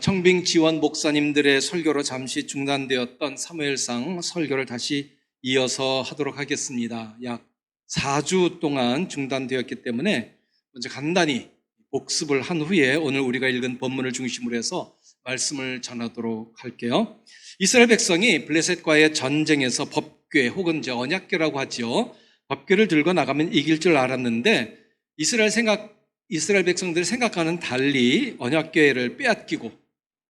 청빙 지원 목사님들의 설교로 잠시 중단되었던 사무엘상 설교를 다시 이어서 하도록 하겠습니다. 약 4주 동안 중단되었기 때문에 먼저 간단히 복습을 한 후에 오늘 우리가 읽은 본문을 중심으로 해서 말씀을 전하도록 할게요. 이스라엘 백성이 블레셋과의 전쟁에서 법궤 혹은 언약궤라고 하죠. 법궤를 들고 나가면 이길 줄 알았는데 이스라엘 백성들이 생각과는 달리 언약궤를 빼앗기고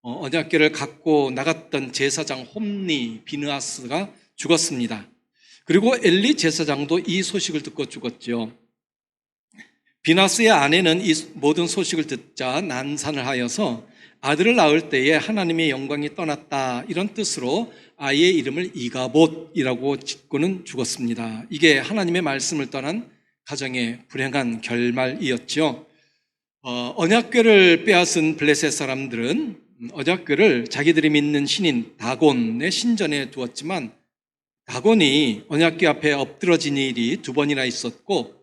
언약궤를 갖고 나갔던 제사장 홈니 비느하스가 죽었습니다. 그리고 엘리 제사장도 이 소식을 듣고 죽었죠. 비느하스의 아내는 이 모든 소식을 듣자 난산을 하여서 아들을 낳을 때에 하나님의 영광이 떠났다, 이런 뜻으로 아이의 이름을 이가봇이라고 짓고는 죽었습니다. 이게 하나님의 말씀을 떠난 가정의 불행한 결말이었죠. 언약궤를 빼앗은 블레셋 사람들은 언약궤를 자기들이 믿는 신인 다곤의 신전에 두었지만 다곤이 언약궤 앞에 엎드러진 일이 2번이나 있었고,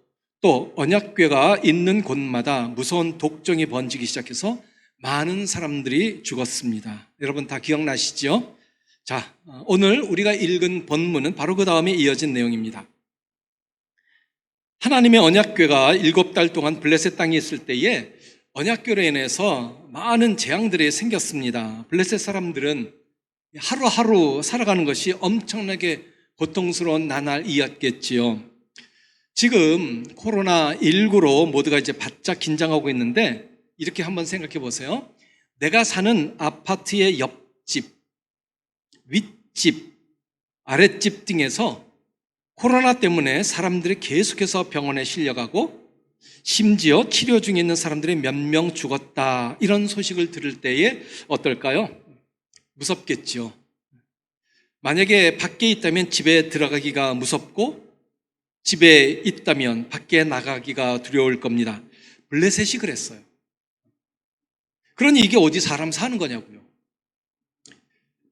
또 언약궤가 있는 곳마다 무서운 독종이 번지기 시작해서 많은 사람들이 죽었습니다. 여러분 다 기억나시죠? 자, 오늘 우리가 읽은 본문은 바로 그 다음에 이어진 내용입니다. 하나님의 언약궤가 7달 동안 블레셋 땅에 있을 때에 언약궤로 인해서 많은 재앙들이 생겼습니다. 블레셋 사람들은 하루하루 살아가는 것이 엄청나게 고통스러운 나날이었겠지요. 지금 코로나19로 모두가 이제 바짝 긴장하고 있는데 이렇게 한번 생각해 보세요. 내가 사는 아파트의 옆집, 윗집, 아랫집 등에서 코로나 때문에 사람들이 계속해서 병원에 실려가고 심지어 치료 중에 있는 사람들이 몇 명 죽었다, 이런 소식을 들을 때에 어떨까요? 무섭겠죠. 만약에 밖에 있다면 집에 들어가기가 무섭고 집에 있다면 밖에 나가기가 두려울 겁니다. 블레셋이 그랬어요. 그러니 이게 어디 사람 사는 거냐고요.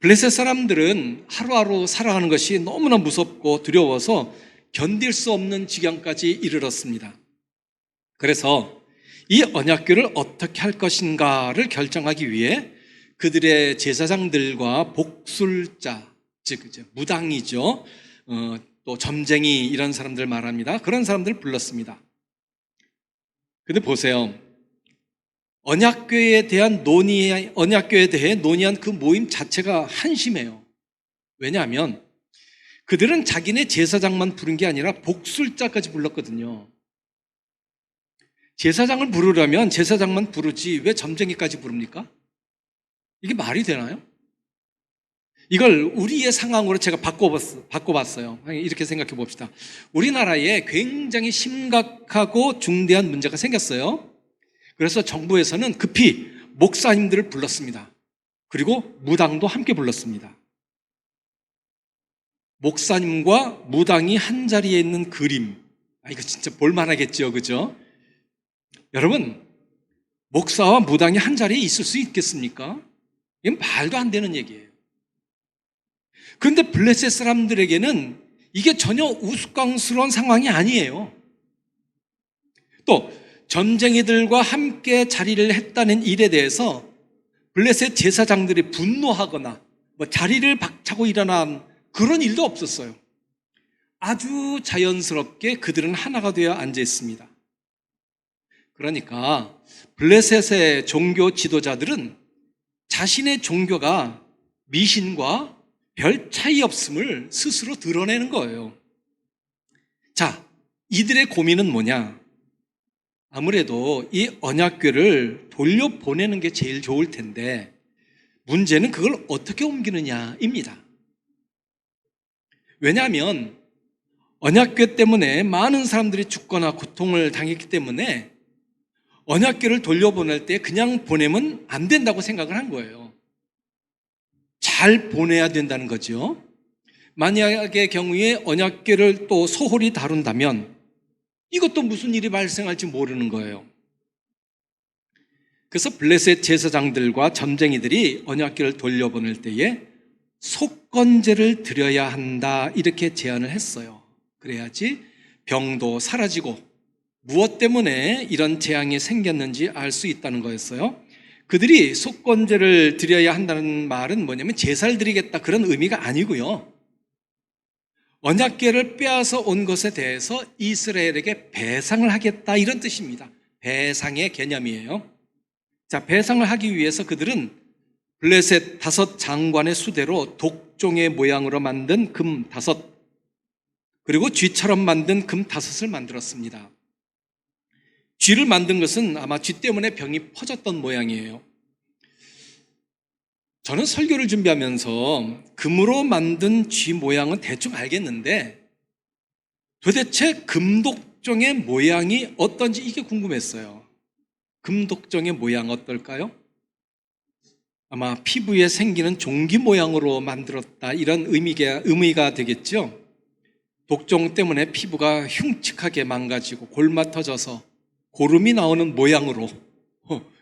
블레셋 사람들은 하루하루 살아가는 것이 너무나 무섭고 두려워서 견딜 수 없는 지경까지 이르렀습니다. 그래서 이 언약궤를 어떻게 할 것인가를 결정하기 위해 그들의 제사장들과 복술자, 즉 무당이죠, 또 점쟁이, 이런 사람들 말합니다. 그런 사람들을 불렀습니다. 근데 보세요. 언약궤에 대해 논의한 그 모임 자체가 한심해요. 왜냐하면 그들은 자기네 제사장만 부른 게 아니라 복술자까지 불렀거든요. 제사장을 부르려면 제사장만 부르지 왜 점쟁이까지 부릅니까? 이게 말이 되나요? 이걸 우리의 상황으로 제가 바꿔봤어요. 이렇게 생각해 봅시다. 우리나라에 굉장히 심각하고 중대한 문제가 생겼어요. 그래서 정부에서는 급히 목사님들을 불렀습니다. 그리고 무당도 함께 불렀습니다. 목사님과 무당이 한 자리에 있는 그림, 이거 진짜 볼만하겠죠, 그죠? 여러분, 목사와 무당이 한 자리에 있을 수 있겠습니까? 이건 말도 안 되는 얘기예요. 그런데 블레셋 사람들에게는 이게 전혀 우스꽝스러운 상황이 아니에요. 또 점쟁이들과 함께 자리를 했다는 일에 대해서 블레셋 제사장들이 분노하거나 자리를 박차고 일어난 그런 일도 없었어요. 아주 자연스럽게 그들은 하나가 되어 앉아 있습니다. 그러니까 블레셋의 종교 지도자들은 자신의 종교가 미신과 별 차이 없음을 스스로 드러내는 거예요. 자, 이들의 고민은 뭐냐? 아무래도 이 언약궤를 돌려보내는 게 제일 좋을 텐데 문제는 그걸 어떻게 옮기느냐입니다. 왜냐하면 언약궤 때문에 많은 사람들이 죽거나 고통을 당했기 때문에 언약궤를 돌려보낼 때 그냥 보내면 안 된다고 생각을 한 거예요. 잘 보내야 된다는 거죠. 만약의 경우에 언약궤를 또 소홀히 다룬다면 이것도 무슨 일이 발생할지 모르는 거예요. 그래서 블레셋 제사장들과 점쟁이들이 언약궤를 돌려보낼 때에 속건제를 드려야 한다, 이렇게 제안을 했어요. 그래야지 병도 사라지고 무엇 때문에 이런 재앙이 생겼는지 알 수 있다는 거였어요. 그들이 속건제를 드려야 한다는 말은 뭐냐면 제사를 드리겠다 그런 의미가 아니고요. 언약궤를 빼앗아 온 것에 대해서 이스라엘에게 배상을 하겠다 이런 뜻입니다. 배상의 개념이에요. 자, 배상을 하기 위해서 그들은 블레셋 5장관의 수대로 독종의 모양으로 만든 금 5, 그리고 쥐처럼 만든 금 5을 만들었습니다. 쥐를 만든 것은 아마 쥐 때문에 병이 퍼졌던 모양이에요. 저는 설교를 준비하면서 금으로 만든 쥐 모양은 대충 알겠는데 도대체 금독종의 모양이 어떤지 이게 궁금했어요. 금독종의 모양 어떨까요? 아마 피부에 생기는 종기 모양으로 만들었다 이런 의미가 되겠죠. 독종 때문에 피부가 흉측하게 망가지고 골마터져서 고름이 나오는 모양으로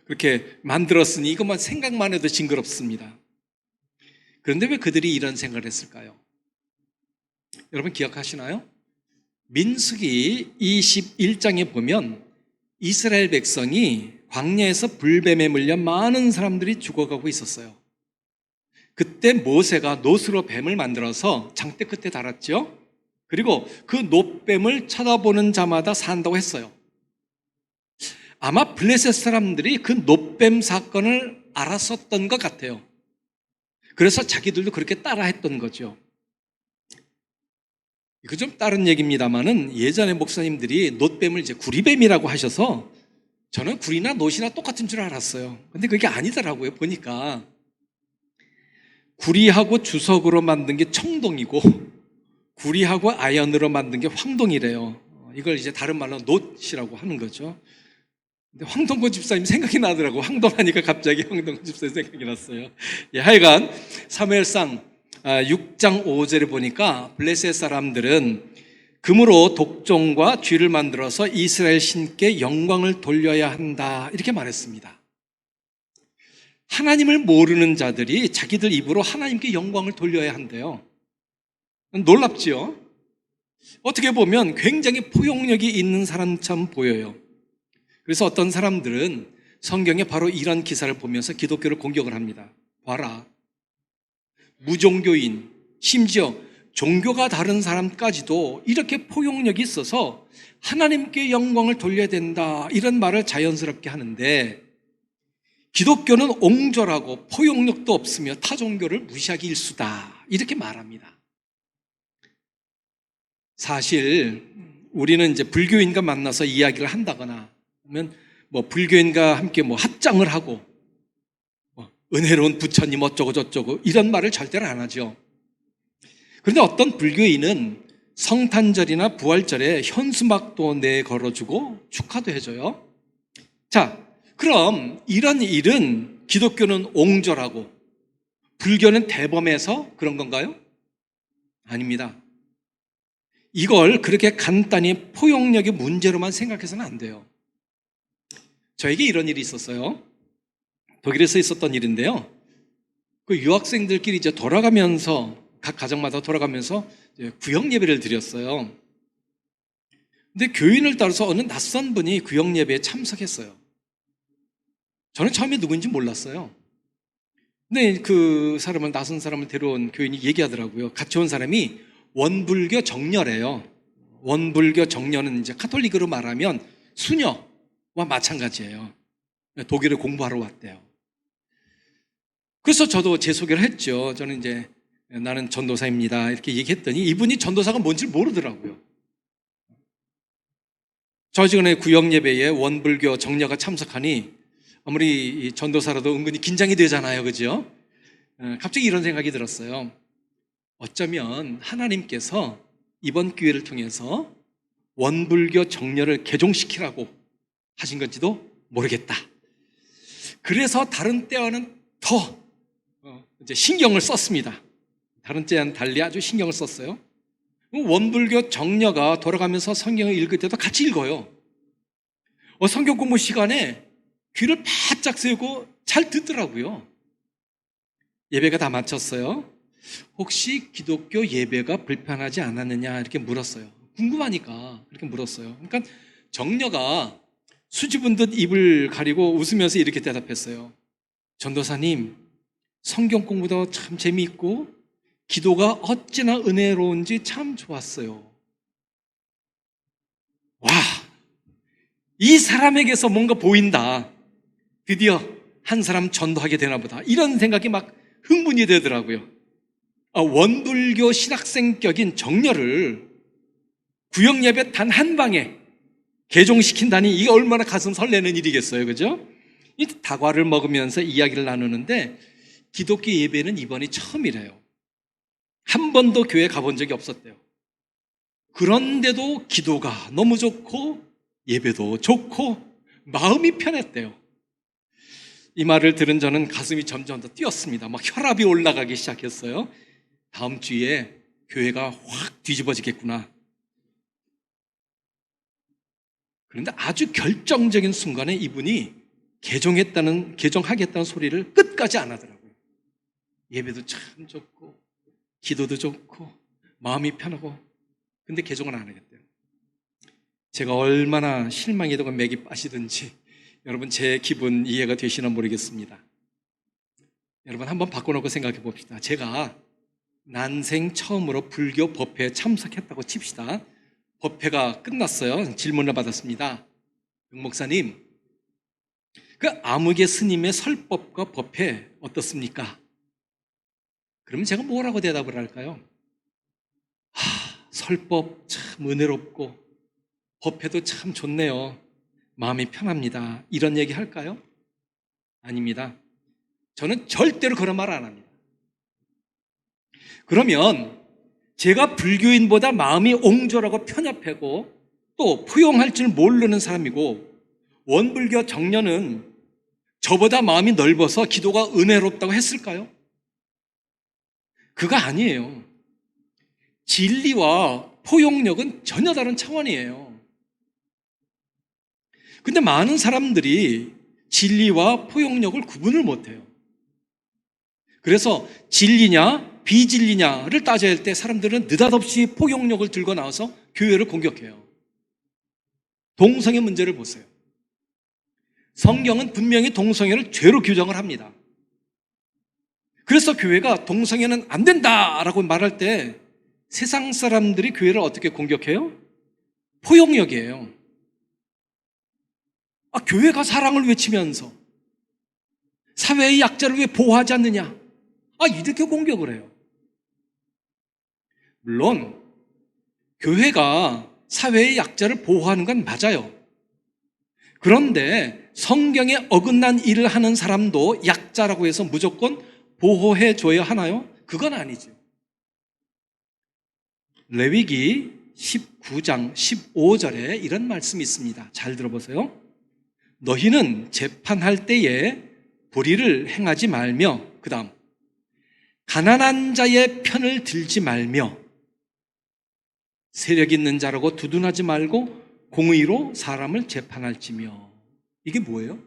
그렇게 만들었으니 이것만 생각만 해도 징그럽습니다. 그런데 왜 그들이 이런 생각을 했을까요? 여러분 기억하시나요? 민수기 21장에 보면 이스라엘 백성이 광야에서 불뱀에 물려 많은 사람들이 죽어가고 있었어요. 그때 모세가 놋으로 뱀을 만들어서 장대 끝에 달았죠. 그리고 그 놋뱀을 쳐다보는 자마다 산다고 했어요. 아마 블레셋 사람들이 그 놋뱀 사건을 알았었던 것 같아요. 그래서 자기들도 그렇게 따라했던 거죠. 이거 좀 다른 얘기입니다만은 예전에 목사님들이 놋뱀을 이제 구리뱀이라고 하셔서 저는 구리나 놋이나 똑같은 줄 알았어요. 근데 그게 아니더라고요. 보니까 구리하고 주석으로 만든 게 청동이고 구리하고 아연으로 만든 게 황동이래요. 이걸 이제 다른 말로 놋이라고 하는 거죠. 근데 황동건 집사님 생각이 나더라고. 황동하니까 갑자기 황동건 집사님 생각이 났어요. 예, 하여간 사무엘상 6장 5절에 보니까 블레셋 사람들은 금으로 독종과 쥐를 만들어서 이스라엘 신께 영광을 돌려야 한다 이렇게 말했습니다. 하나님을 모르는 자들이 자기들 입으로 하나님께 영광을 돌려야 한대요. 놀랍지요? 어떻게 보면 굉장히 포용력이 있는 사람처럼 보여요. 그래서 어떤 사람들은 성경에 바로 이런 기사를 보면서 기독교를 공격을 합니다. 봐라, 무종교인, 심지어 종교가 다른 사람까지도 이렇게 포용력이 있어서 하나님께 영광을 돌려야 된다 이런 말을 자연스럽게 하는데 기독교는 옹졸하고 포용력도 없으며 타 종교를 무시하기 일쑤다 이렇게 말합니다. 사실 우리는 이제 불교인과 만나서 이야기를 한다거나 하면 불교인과 함께 합장을 하고 은혜로운 부처님 어쩌고 저쩌고 이런 말을 절대로 안 하죠. 그런데 어떤 불교인은 성탄절이나 부활절에 현수막도 내걸어주고 축하도 해줘요. 자, 그럼 이런 일은 기독교는 옹졸하고 불교는 대범해서 그런 건가요? 아닙니다. 이걸 그렇게 간단히 포용력의 문제로만 생각해서는 안 돼요. 저에게 이런 일이 있었어요. 독일에서 있었던 일인데요. 그 유학생들끼리 이제 돌아가면서 각 가정마다 돌아가면서 구역 예배를 드렸어요. 근데 교인을 따라서 어느 낯선 분이 구역 예배에 참석했어요. 저는 처음에 누구인지 몰랐어요. 근데 그 사람을 낯선 사람을 데려온 교인이 얘기하더라고요. 같이 온 사람이 원불교 정녀래요. 원불교 정녀는 이제 카톨릭으로 말하면 수녀와 마찬가지예요. 독일에 공부하러 왔대요. 그래서 저도 제 소개를 했죠. 저는 이제 나는 전도사입니다 이렇게 얘기했더니 이분이 전도사가 뭔지 모르더라고요. 저 시간에 구역 예배에 원불교 정녀가 참석하니 아무리 전도사라도 은근히 긴장이 되잖아요. 그죠? 갑자기 이런 생각이 들었어요. 어쩌면 하나님께서 이번 기회를 통해서 원불교 정녀를 개종시키라고 하신 건지도 모르겠다. 그래서 다른 때와는 더 이제 신경을 썼습니다. 다른 때와는 달리 아주 신경을 썼어요. 원불교 정녀가 돌아가면서 성경을 읽을 때도 같이 읽어요. 성경 공부 시간에 귀를 바짝 세우고 잘 듣더라고요. 예배가 다 마쳤어요. 혹시 기독교 예배가 불편하지 않았느냐 이렇게 물었어요. 궁금하니까 그렇게 물었어요. 그러니까 정녀가 수줍은 듯 입을 가리고 웃으면서 이렇게 대답했어요. 전도사님, 성경 공부도 참 재미있고 기도가 어찌나 은혜로운지 참 좋았어요. 와, 이 사람에게서 뭔가 보인다. 드디어 한 사람 전도하게 되나 보다. 이런 생각이 막 흥분이 되더라고요. 원불교 신학생격인 정렬을 구역예배 단 한 방에 개종시킨다니 이게 얼마나 가슴 설레는 일이겠어요. 그죠? 이 다과를 먹으면서 이야기를 나누는데 기독교 예배는 이번이 처음이래요. 한 번도 교회 가본 적이 없었대요. 그런데도 기도가 너무 좋고 예배도 좋고 마음이 편했대요. 이 말을 들은 저는 가슴이 점점 더 뛰었습니다. 막 혈압이 올라가기 시작했어요. 다음 주에 교회가 확 뒤집어지겠구나. 그런데 아주 결정적인 순간에 이분이 개종하겠다는 소리를 끝까지 안 하더라고요. 예배도 참 좋고 기도도 좋고 마음이 편하고, 근데 개종은 안 하겠대요. 제가 얼마나 실망이고 맥이 빠지든지 여러분 제 기분 이해가 되시나 모르겠습니다. 여러분 한번 바꿔놓고 생각해 봅시다. 제가 난생 처음으로 불교 법회에 참석했다고 칩시다. 법회가 끝났어요. 질문을 받았습니다. 용 목사님, 그 아무개 스님의 설법과 법회 어떻습니까? 그러면 제가 뭐라고 대답을 할까요? 설법 참 은혜롭고 법회도 참 좋네요. 마음이 편합니다. 이런 얘기 할까요? 아닙니다. 저는 절대로 그런 말 안 합니다. 그러면 제가 불교인보다 마음이 옹졸하고 편협하고 또 포용할 줄 모르는 사람이고 원불교 정년은 저보다 마음이 넓어서 기도가 은혜롭다고 했을까요? 그거 아니에요. 진리와 포용력은 전혀 다른 차원이에요. 근데 많은 사람들이 진리와 포용력을 구분을 못해요. 그래서 진리냐 비진리냐를 따져야 할 때 사람들은 느닷없이 포용력을 들고 나와서 교회를 공격해요. 동성애 문제를 보세요. 성경은 분명히 동성애를 죄로 규정을 합니다. 그래서 교회가 동성애는 안 된다라고 말할 때 세상 사람들이 교회를 어떻게 공격해요? 포용력이에요. 교회가 사랑을 외치면서 사회의 약자를 왜 보호하지 않느냐? 이렇게 공격을 해요. 물론 교회가 사회의 약자를 보호하는 건 맞아요. 그런데 성경에 어긋난 일을 하는 사람도 약자라고 해서 무조건 보호해 줘야 하나요? 그건 아니죠. 레위기 19장 15절에 이런 말씀이 있습니다. 잘 들어보세요. 너희는 재판할 때에 불의를 행하지 말며, 그 다음 가난한 자의 편을 들지 말며 세력 있는 자라고 두둔하지 말고 공의로 사람을 재판할지며. 이게 뭐예요?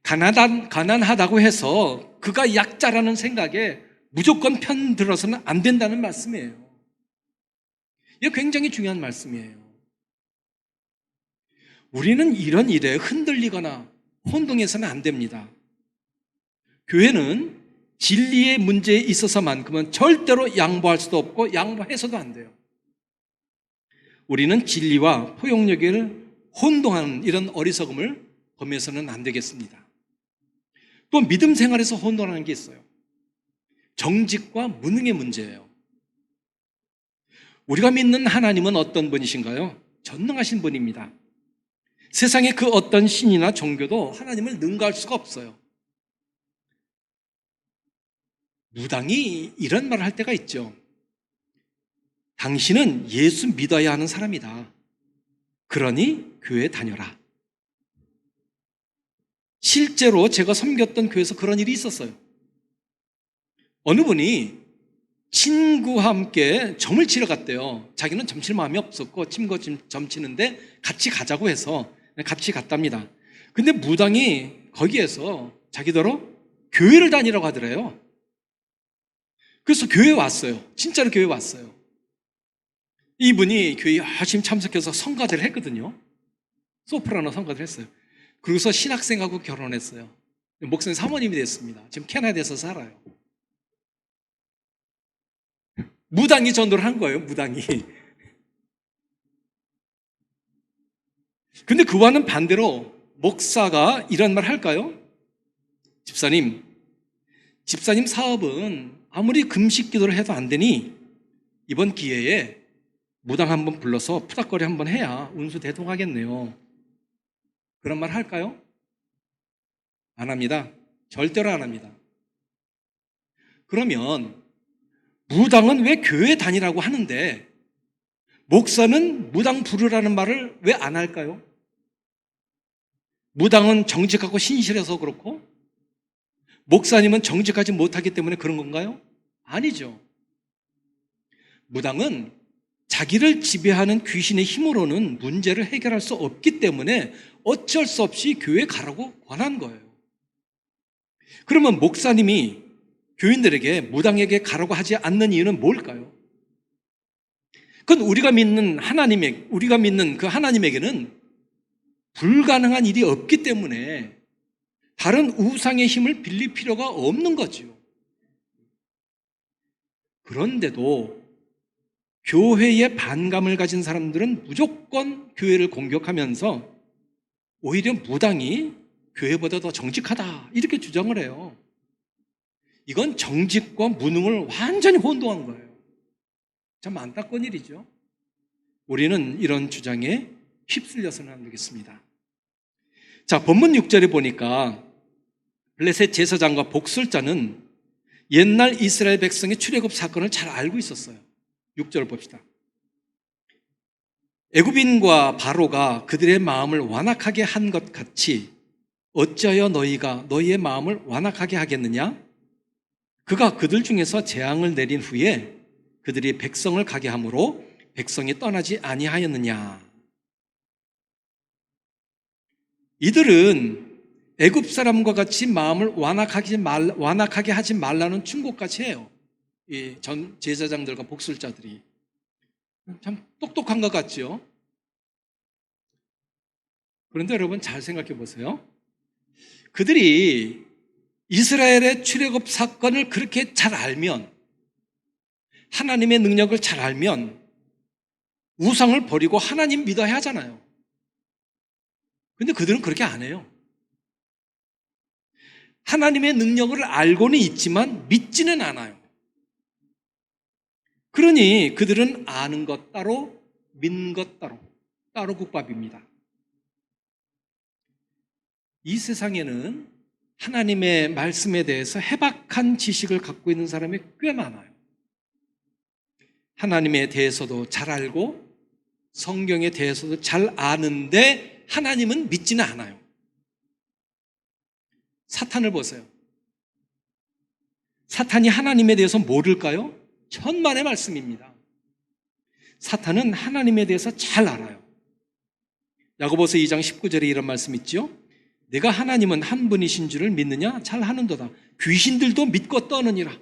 가난하다고 해서 그가 약자라는 생각에 무조건 편 들어서는 안 된다는 말씀이에요. 이게 굉장히 중요한 말씀이에요. 우리는 이런 일에 흔들리거나 혼동해서는 안 됩니다. 교회는 진리의 문제에 있어서만큼은 절대로 양보할 수도 없고 양보해서도 안 돼요. 우리는 진리와 포용력을 혼동하는 이런 어리석음을 범해서는 안 되겠습니다. 또 믿음 생활에서 혼동하는 게 있어요. 정직과 무능의 문제예요. 우리가 믿는 하나님은 어떤 분이신가요? 전능하신 분입니다. 세상의 그 어떤 신이나 종교도 하나님을 능가할 수가 없어요. 무당이 이런 말을 할 때가 있죠. 당신은 예수 믿어야 하는 사람이다. 그러니 교회에 다녀라. 실제로 제가 섬겼던 교회에서 그런 일이 있었어요. 어느 분이 친구와 함께 점을 치러 갔대요. 자기는 점 칠 마음이 없었고 친구가 점 치는데 같이 가자고 해서 같이 갔답니다. 근데 무당이 거기에서 자기더러 교회를 다니라고 하더래요. 그래서 교회에 왔어요. 진짜로 교회에 왔어요. 이분이 교회에 열심히 참석해서 성가대를 했거든요. 소프라노 성가대를 했어요. 그래서 신학생하고 결혼했어요. 목사님 사모님이 됐습니다. 지금 캐나다에서 살아요. 무당이 전도를 한 거예요, 무당이. 근데 그와는 반대로 목사가 이런 말 할까요? 집사님 사업은 아무리 금식 기도를 해도 안 되니 이번 기회에 무당 한번 불러서 푸닥거리 한번 해야 운수 대통하겠네요. 그런 말 할까요? 안 합니다. 절대로 안 합니다. 그러면 무당은 왜 교회 다니라고 하는데 목사는 무당 부르라는 말을 왜 안 할까요? 무당은 정직하고 신실해서 그렇고 목사님은 정직하지 못하기 때문에 그런 건가요? 아니죠. 무당은 자기를 지배하는 귀신의 힘으로는 문제를 해결할 수 없기 때문에 어쩔 수 없이 교회에 가라고 권한 거예요. 그러면 목사님이 교인들에게 무당에게 가라고 하지 않는 이유는 뭘까요? 그건 우리가 믿는 그 하나님에게는 불가능한 일이 없기 때문에 다른 우상의 힘을 빌릴 필요가 없는 거죠. 그런데도 교회에 반감을 가진 사람들은 무조건 교회를 공격하면서 오히려 무당이 교회보다 더 정직하다 이렇게 주장을 해요. 이건 정직과 무능을 완전히 혼동한 거예요. 참 안타까운 일이죠. 우리는 이런 주장에 휩쓸려서는 안 되겠습니다. 자, 본문 6절에 보니까 블레셋 제사장과 복술자는 옛날 이스라엘 백성의 출애굽 사건을 잘 알고 있었어요. 6절을 봅시다. 애굽인과 바로가 그들의 마음을 완악하게 한 것 같이 어찌하여 너희가 너희의 마음을 완악하게 하겠느냐? 그가 그들 중에서 재앙을 내린 후에 그들이 백성을 가게 함으로 백성이 떠나지 아니하였느냐? 이들은 애굽 사람과 같이 마음을 완악하게 하지 말라는 충고까지 해요. 이 전 제사장들과 복술자들이 참 똑똑한 것 같죠? 그런데 여러분 잘 생각해 보세요. 그들이 이스라엘의 출애굽 사건을 그렇게 잘 알면, 하나님의 능력을 잘 알면 우상을 버리고 하나님 믿어야 하잖아요. 근데 그들은 그렇게 안 해요. 하나님의 능력을 알고는 있지만 믿지는 않아요. 그러니 그들은 아는 것 따로 믿는 것 따로 국밥입니다. 이 세상에는 하나님의 말씀에 대해서 해박한 지식을 갖고 있는 사람이 꽤 많아요. 하나님에 대해서도 잘 알고 성경에 대해서도 잘 아는데 하나님은 믿지는 않아요. 사탄을 보세요. 사탄이 하나님에 대해서 모를까요? 천만의 말씀입니다. 사탄은 하나님에 대해서 잘 알아요. 야고보서 2장 19절에 이런 말씀 있죠? 내가 하나님은 한 분이신 줄을 믿느냐? 잘 하는도다. 귀신들도 믿고 떠느니라.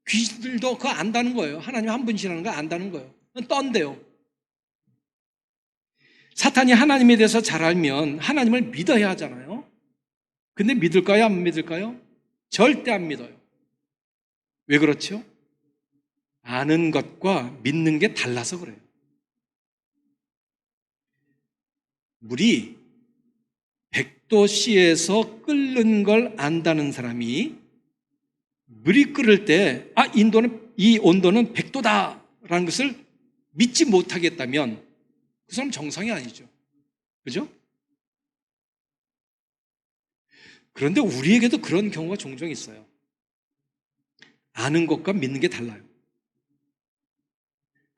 귀신들도 그거 안다는 거예요. 하나님 한 분이시라는 거 안다는 거예요. 떤대요. 사탄이 하나님에 대해서 잘 알면 하나님을 믿어야 하잖아요. 근데 믿을까요? 안 믿을까요? 절대 안 믿어요. 왜 그렇죠? 아는 것과 믿는 게 달라서 그래요. 물이 100도씨에서 끓는 걸 안다는 사람이 물이 끓을 때 이 온도는 100도다라는 것을 믿지 못하겠다면 그 사람 정상이 아니죠. 그죠? 그런데 우리에게도 그런 경우가 종종 있어요. 아는 것과 믿는 게 달라요.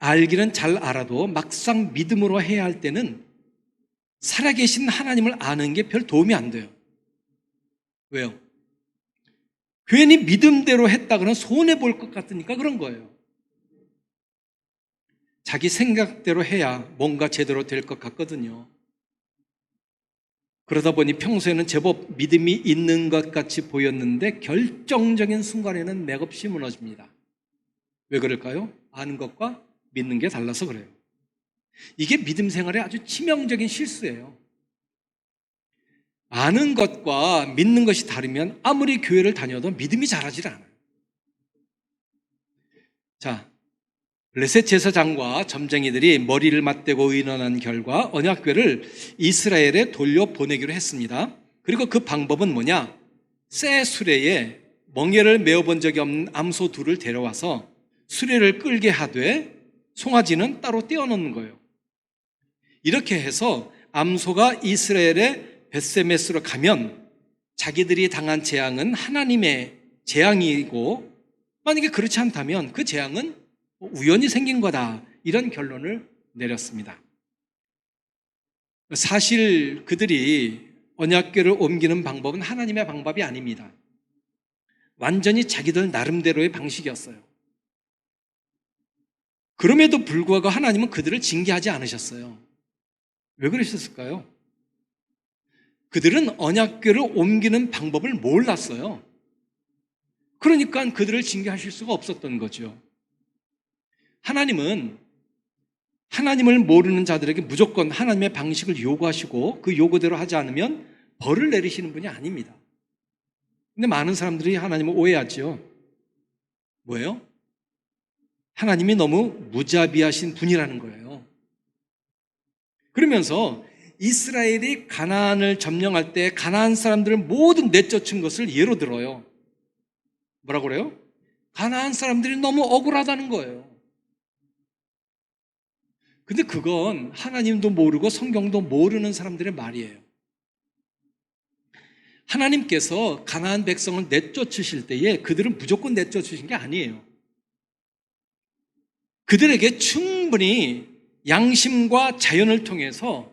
알기는 잘 알아도 막상 믿음으로 해야 할 때는 살아계신 하나님을 아는 게 별 도움이 안 돼요. 왜요? 괜히 믿음대로 했다가는 손해볼 것 같으니까 그런 거예요. 자기 생각대로 해야 뭔가 제대로 될 것 같거든요. 그러다 보니 평소에는 제법 믿음이 있는 것 같이 보였는데 결정적인 순간에는 맥없이 무너집니다. 왜 그럴까요? 아는 것과 믿는 게 달라서 그래요. 이게 믿음 생활의 아주 치명적인 실수예요. 아는 것과 믿는 것이 다르면 아무리 교회를 다녀도 믿음이 자라질 않아요. 자, 블레셋 제사장과 점쟁이들이 머리를 맞대고 의논한 결과 언약궤를 이스라엘에 돌려보내기로 했습니다. 그리고 그 방법은 뭐냐? 새 수레에 멍에를 메어본 적이 없는 암소 둘을 데려와서 수레를 끌게 하되 송아지는 따로 떼어놓는 거예요. 이렇게 해서 암소가 이스라엘의 벳세메스로 가면 자기들이 당한 재앙은 하나님의 재앙이고, 만약에 그렇지 않다면 그 재앙은 우연히 생긴 거다, 이런 결론을 내렸습니다. 사실 그들이 언약궤를 옮기는 방법은 하나님의 방법이 아닙니다. 완전히 자기들 나름대로의 방식이었어요. 그럼에도 불구하고 하나님은 그들을 징계하지 않으셨어요. 왜 그러셨을까요? 그들은 언약궤를 옮기는 방법을 몰랐어요. 그러니까 그들을 징계하실 수가 없었던 거죠. 하나님은 하나님을 모르는 자들에게 무조건 하나님의 방식을 요구하시고 그 요구대로 하지 않으면 벌을 내리시는 분이 아닙니다. 근데 많은 사람들이 하나님을 오해하죠. 뭐예요? 하나님이 너무 무자비하신 분이라는 거예요. 그러면서 이스라엘이 가나안을 점령할 때 가나안 사람들을 모두 내쫓은 것을 예로 들어요. 뭐라고 그래요? 가나안 사람들이 너무 억울하다는 거예요. 근데 그건 하나님도 모르고 성경도 모르는 사람들의 말이에요. 하나님께서 가나안 백성을 내쫓으실 때에 그들은 무조건 내쫓으신 게 아니에요. 그들에게 충분히 양심과 자연을 통해서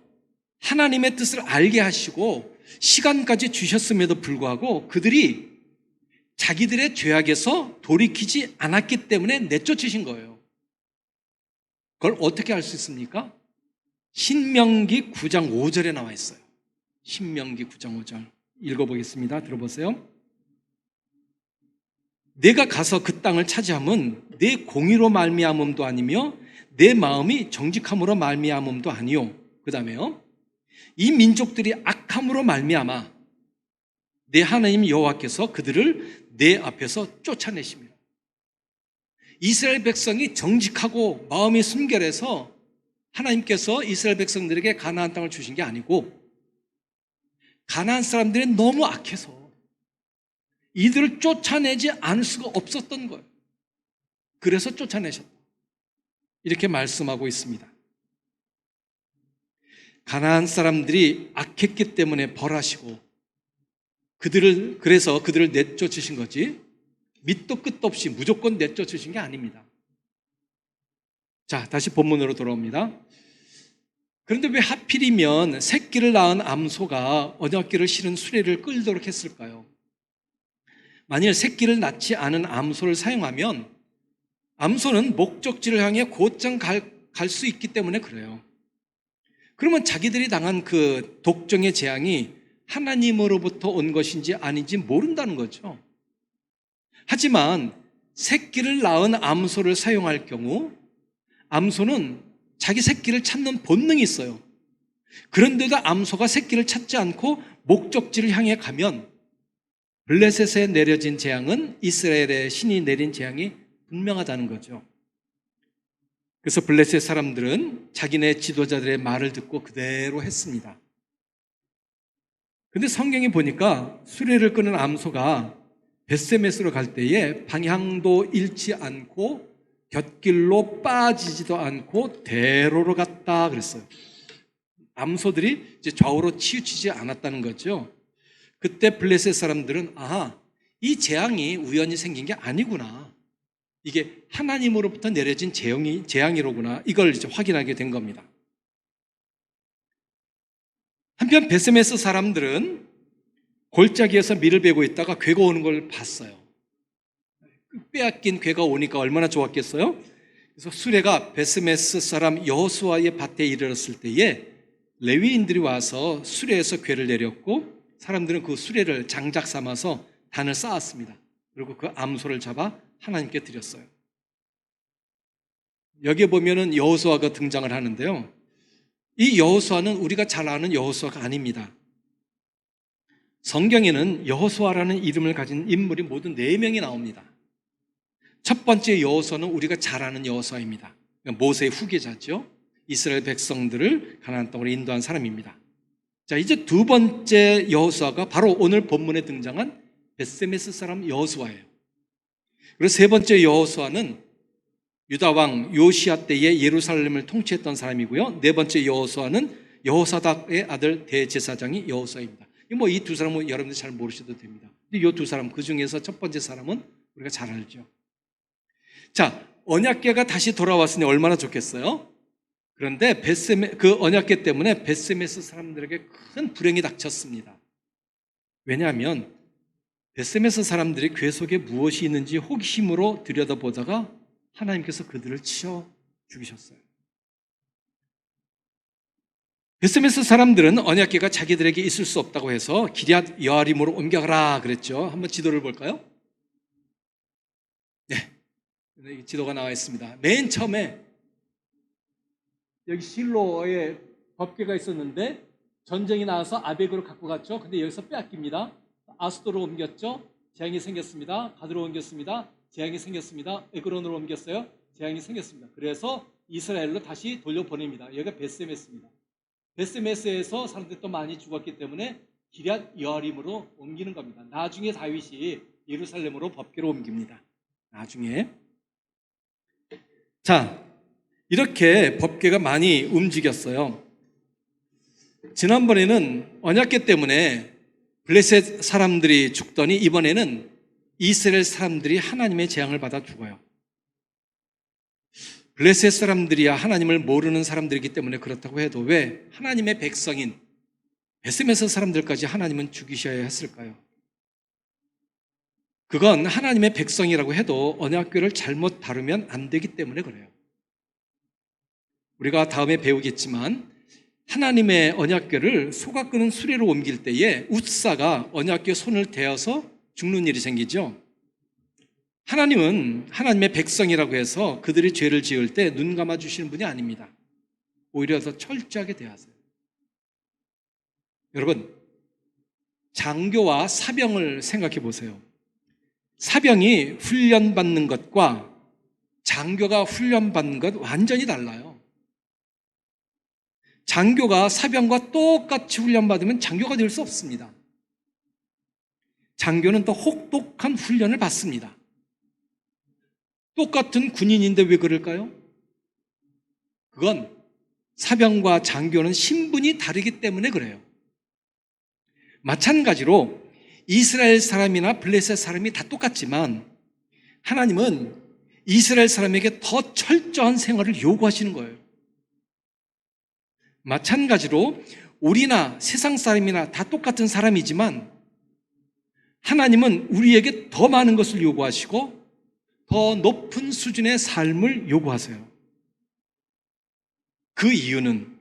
하나님의 뜻을 알게 하시고 시간까지 주셨음에도 불구하고 그들이 자기들의 죄악에서 돌이키지 않았기 때문에 내쫓으신 거예요. 그걸 어떻게 알 수 있습니까? 신명기 9장 5절에 나와 있어요. 신명기 9장 5절 읽어보겠습니다. 들어보세요. 내가 가서 그 땅을 차지함은 내 공의로 말미암음도 아니며 내 마음이 정직함으로 말미암음도 아니요. 그 다음에요, 이 민족들이 악함으로 말미암아 내 하나님 여호와께서 그들을 내 앞에서 쫓아내십니다. 이스라엘 백성이 정직하고 마음이 순결해서 하나님께서 이스라엘 백성들에게 가나안 땅을 주신 게 아니고 가나안 사람들이 너무 악해서 이들을 쫓아내지 않을 수가 없었던 거예요. 그래서 쫓아내셨다, 이렇게 말씀하고 있습니다. 가나안 사람들이 악했기 때문에 벌하시고 그래서 그들을 내쫓으신 거지 밑도 끝도 없이 무조건 내쫓으신 게 아닙니다. 자, 다시 본문으로 돌아옵니다. 그런데 왜 하필이면 새끼를 낳은 암소가 언약궤를 실은 수레를 끌도록 했을까요? 만일 새끼를 낳지 않은 암소를 사용하면 암소는 목적지를 향해 곧장 갈 수 있기 때문에 그래요. 그러면 자기들이 당한 그 독정의 재앙이 하나님으로부터 온 것인지 아닌지 모른다는 거죠. 하지만 새끼를 낳은 암소를 사용할 경우 암소는 자기 새끼를 찾는 본능이 있어요. 그런데도 암소가 새끼를 찾지 않고 목적지를 향해 가면 블레셋에 내려진 재앙은 이스라엘의 신이 내린 재앙이 분명하다는 거죠. 그래서 블레셋 사람들은 자기네 지도자들의 말을 듣고 그대로 했습니다. 근데 성경에 보니까 수레를 끄는 암소가 벳세메스로 갈 때에 방향도 잃지 않고 곁길로 빠지지도 않고 대로로 갔다 그랬어요. 암소들이 이제 좌우로 치우치지 않았다는 거죠. 그때 블레셋 사람들은 이 재앙이 우연히 생긴 게 아니구나, 이게 하나님으로부터 내려진 재앙이로구나, 이걸 이제 확인하게 된 겁니다. 한편 벳세메스 사람들은 골짜기에서 밀을 베고 있다가 괴가 오는 걸 봤어요. 빼앗긴 괴가 오니까 얼마나 좋았겠어요? 그래서 수레가 벳세메스 사람 여호수아의 밭에 이르렀을 때에 레위인들이 와서 수레에서 괴를 내렸고 사람들은 그 수레를 장작 삼아서 단을 쌓았습니다. 그리고 그 암소를 잡아 하나님께 드렸어요. 여기에 보면은 여호수아가 등장을 하는데요, 이 여호수아는 우리가 잘 아는 여호수아가 아닙니다. 성경에는 여호수아라는 이름을 가진 인물이 모두 4명이 나옵니다. 첫 번째 여호수아는 우리가 잘 아는 여호수아입니다. 모세의 후계자죠. 이스라엘 백성들을 가나안 땅으로 인도한 사람입니다. 자, 이제 두 번째 여호수아가 바로 오늘 본문에 등장한 벳세메스 사람 여호수아예요. 그리고 세 번째 여호수아는 유다 왕 요시야 때에 예루살렘을 통치했던 사람이고요. 네 번째 여호수아는 여호사닥의 아들 대제사장이 여호수아입니다. 이 두 사람은 여러분들이 잘 모르셔도 됩니다. 근데 이 두 사람, 그 중에서 첫 번째 사람은 우리가 잘 알죠. 자, 언약궤가 다시 돌아왔으니 얼마나 좋겠어요? 그런데 그 언약궤 때문에 벳세메스 사람들에게 큰 불행이 닥쳤습니다. 왜냐하면 벳세메스 사람들이 궤 속에 무엇이 있는지 호기심으로 들여다보다가 하나님께서 그들을 치어 죽이셨어요. 벳세메스 사람들은 언약궤가 자기들에게 있을 수 없다고 해서 기럇 여아림으로 옮겨가라 그랬죠. 한번 지도를 볼까요? 네, 지도가 나와 있습니다. 맨 처음에 여기 실로에 법궤가 있었는데 전쟁이 나와서 아벡으로 갖고 갔죠. 근데 여기서 빼앗깁니다. 아스도로 옮겼죠. 재앙이 생겼습니다. 가드로 옮겼습니다. 재앙이 생겼습니다. 에그론으로 옮겼어요. 재앙이 생겼습니다. 그래서 이스라엘로 다시 돌려보냅니다. 여기가 벳세메스입니다. 벳세메스에서 사람들이 또 많이 죽었기 때문에 기럇 여아림으로 옮기는 겁니다. 나중에 다윗이 예루살렘으로 법궤로 옮깁니다. 나중에. 자, 이렇게 법궤가 많이 움직였어요. 지난번에는 언약궤 때문에 블레셋 사람들이 죽더니 이번에는 이스라엘 사람들이 하나님의 재앙을 받아 죽어요. 블레셋 사람들이야 하나님을 모르는 사람들이기 때문에 그렇다고 해도 왜 하나님의 백성인 벳세메스 사람들까지 하나님은 죽이셔야 했을까요? 그건 하나님의 백성이라고 해도 언약궤를 잘못 다루면 안 되기 때문에 그래요. 우리가 다음에 배우겠지만 하나님의 언약궤를 소가 끄는 수레로 옮길 때에 웃사가 언약궤 손을 대어서 죽는 일이 생기죠. 하나님은 하나님의 백성이라고 해서 그들이 죄를 지을 때 눈 감아 주시는 분이 아닙니다. 오히려 더 철저하게 대하세요. 여러분, 장교와 사병을 생각해 보세요. 사병이 훈련받는 것과 장교가 훈련받는 것 완전히 달라요. 장교가 사병과 똑같이 훈련받으면 장교가 될 수 없습니다. 장교는 더 혹독한 훈련을 받습니다. 똑같은 군인인데 왜 그럴까요? 그건 사병과 장교는 신분이 다르기 때문에 그래요. 마찬가지로 이스라엘 사람이나 블레셋 사람이 다 똑같지만 하나님은 이스라엘 사람에게 더 철저한 생활을 요구하시는 거예요. 마찬가지로 우리나 세상 사람이나 다 똑같은 사람이지만 하나님은 우리에게 더 많은 것을 요구하시고 더 높은 수준의 삶을 요구하세요. 그 이유는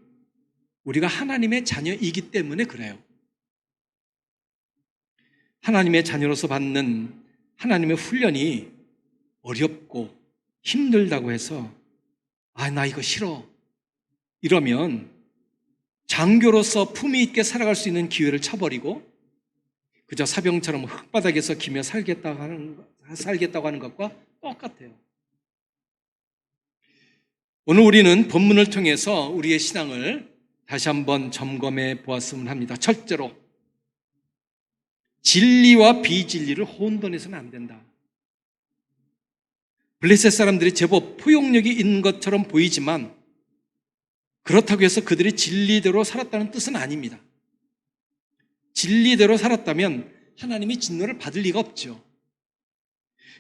우리가 하나님의 자녀이기 때문에 그래요. 하나님의 자녀로서 받는 하나님의 훈련이 어렵고 힘들다고 해서 나 이거 싫어 이러면 장교로서 품위 있게 살아갈 수 있는 기회를 쳐버리고 그저 사병처럼 흙바닥에서 기며 살겠다고 하는 것과 똑같아요. 오늘 우리는 본문을 통해서 우리의 신앙을 다시 한번 점검해 보았으면 합니다. 첫째로, 진리와 비진리를 혼돈해서는 안 된다. 블레셋 사람들이 제법 포용력이 있는 것처럼 보이지만 그렇다고 해서 그들이 진리대로 살았다는 뜻은 아닙니다. 진리대로 살았다면 하나님이 진노를 받을 리가 없죠.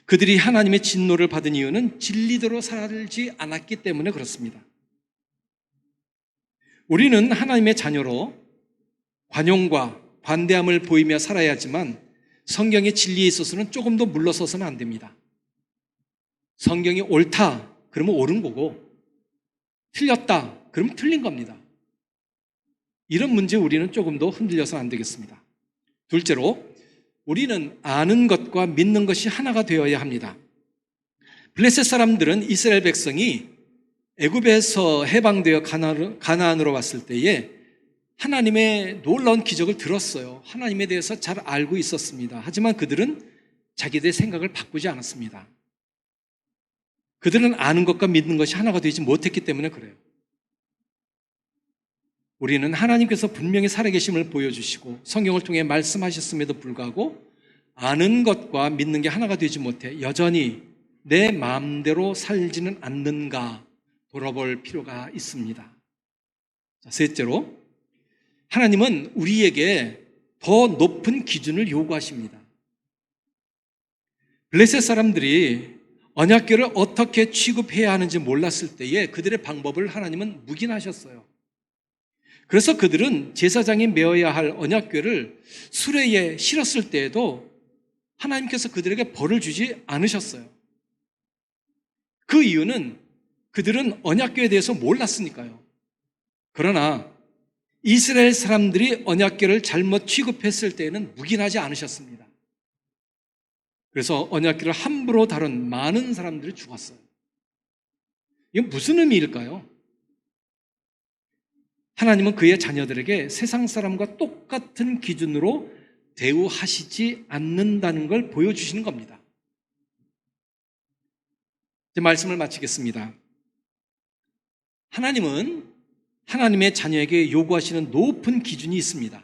그들이 하나님의 진노를 받은 이유는 진리대로 살지 않았기 때문에 그렇습니다. 우리는 하나님의 자녀로 관용과 관대함을 보이며 살아야 하지만 성경의 진리에 있어서는 조금 더 물러서서는 안 됩니다. 성경이 옳다 그러면 옳은 거고 틀렸다 그러면 틀린 겁니다. 이런 문제 우리는 조금 더 흔들려서는 안 되겠습니다. 둘째로, 우리는 아는 것과 믿는 것이 하나가 되어야 합니다. 블레셋 사람들은 이스라엘 백성이 애굽에서 해방되어 가나안으로 왔을 때에 하나님의 놀라운 기적을 들었어요. 하나님에 대해서 잘 알고 있었습니다. 하지만 그들은 자기들의 생각을 바꾸지 않았습니다. 그들은 아는 것과 믿는 것이 하나가 되지 못했기 때문에 그래요. 우리는 하나님께서 분명히 살아계심을 보여주시고 성경을 통해 말씀하셨음에도 불구하고 아는 것과 믿는 게 하나가 되지 못해 여전히 내 마음대로 살지는 않는가 돌아볼 필요가 있습니다. 자, 셋째로, 하나님은 우리에게 더 높은 기준을 요구하십니다. 블레셋 사람들이 언약궤를 어떻게 취급해야 하는지 몰랐을 때에 그들의 방법을 하나님은 묵인하셨어요. 그래서 그들은 제사장이 메어야 할 언약궤를 수레에 실었을 때에도 하나님께서 그들에게 벌을 주지 않으셨어요. 그 이유는 그들은 언약궤에 대해서 몰랐으니까요. 그러나 이스라엘 사람들이 언약궤를 잘못 취급했을 때에는 묵인하지 않으셨습니다. 그래서 언약궤를 함부로 다룬 많은 사람들이 죽었어요. 이게 무슨 의미일까요? 하나님은 그의 자녀들에게 세상 사람과 똑같은 기준으로 대우하시지 않는다는 걸 보여주시는 겁니다. 이제 말씀을 마치겠습니다. 하나님은 하나님의 자녀에게 요구하시는 높은 기준이 있습니다.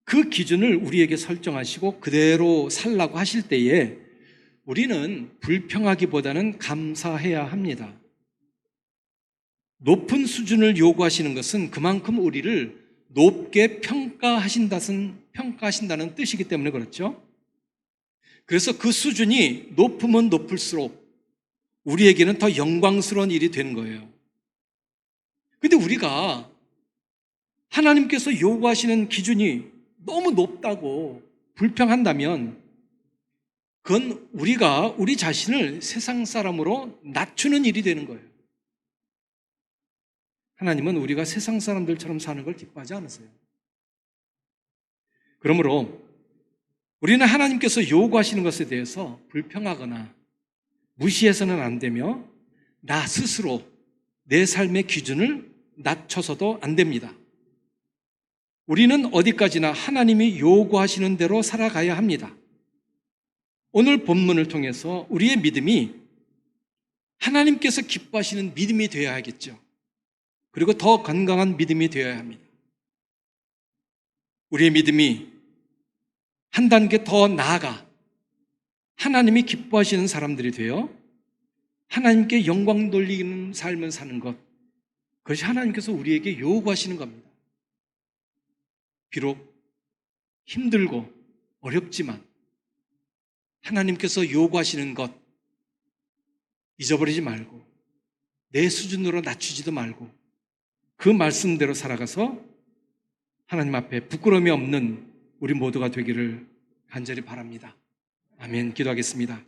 그 기준을 우리에게 설정하시고 그대로 살라고 하실 때에 우리는 불평하기보다는 감사해야 합니다. 높은 수준을 요구하시는 것은 그만큼 우리를 높게 평가하신다는 뜻이기 때문에 그렇죠. 그래서 그 수준이 높으면 높을수록 우리에게는 더 영광스러운 일이 되는 거예요. 근데 우리가 하나님께서 요구하시는 기준이 너무 높다고 불평한다면 그건 우리가 우리 자신을 세상 사람으로 낮추는 일이 되는 거예요. 하나님은 우리가 세상 사람들처럼 사는 걸 기뻐하지 않으세요. 그러므로 우리는 하나님께서 요구하시는 것에 대해서 불평하거나 무시해서는 안 되며 나 스스로 내 삶의 기준을 낮춰서도 안 됩니다. 우리는 어디까지나 하나님이 요구하시는 대로 살아가야 합니다. 오늘 본문을 통해서 우리의 믿음이 하나님께서 기뻐하시는 믿음이 되어야 하겠죠. 그리고 더 건강한 믿음이 되어야 합니다. 우리의 믿음이 한 단계 더 나아가 하나님이 기뻐하시는 사람들이 되어 하나님께 영광 돌리는 삶을 사는 것, 그것이 하나님께서 우리에게 요구하시는 겁니다. 비록 힘들고 어렵지만 하나님께서 요구하시는 것 잊어버리지 말고 내 수준으로 낮추지도 말고 그 말씀대로 살아가서 하나님 앞에 부끄러움이 없는 우리 모두가 되기를 간절히 바랍니다. 아멘. 기도하겠습니다.